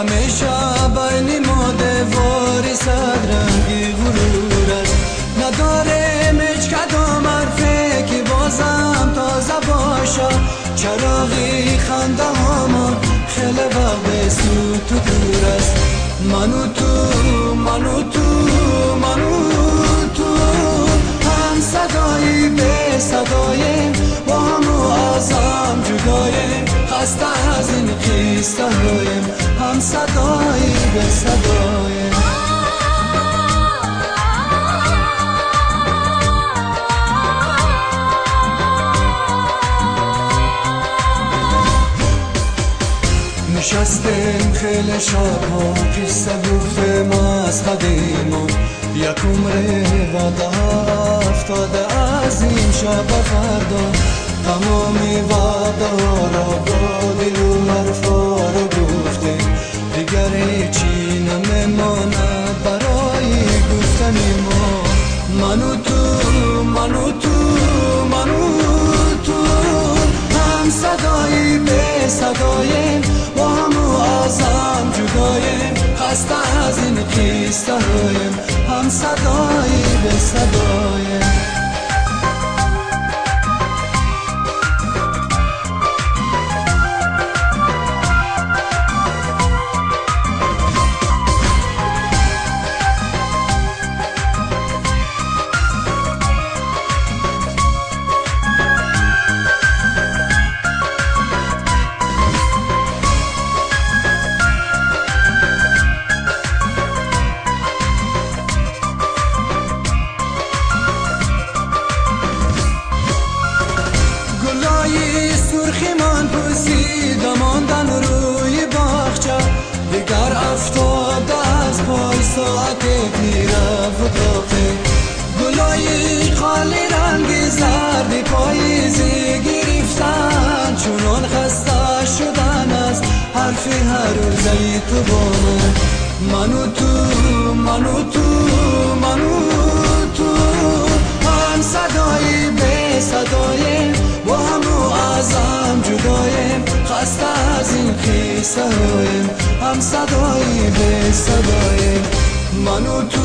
همیشه بین ما دیواری صدرنگی غرور است نداریم هیچ کدام حرفی که بازم تازه باشه چراغی خنده هامان خیلی وقت سوت و دور است من و تو هم صدایی به صداییم با هم و از هم جداییم خسته از این قصه هاییم هم صدایی به صداییم نشستیم خیلی شبها قصه گفتیم از قدیمان یک عمر وعده افتاده از این شب فردا تمامی وعده ها را با دل و حرفا را گفتیم دیگر هیچی نمیماند برای گفتن ما من و تو هم صدایی به صداییم با هم و از هم جداییم خسته از این قصه هاییم هم صدایی به صداییم سرخی من پوسیده ماندن روی باغچه دیگر افتاده از پای ساعت میرفت اتاقه گلای خالی رنگ زردی پاییزی گرفتن چونان خسته شدن از حرف هر روزی تو با من و تو هم صدایی به صداییم با هم و از هم جداییم خسته از این قصه هاییم هم صدایی به صداییم من و تو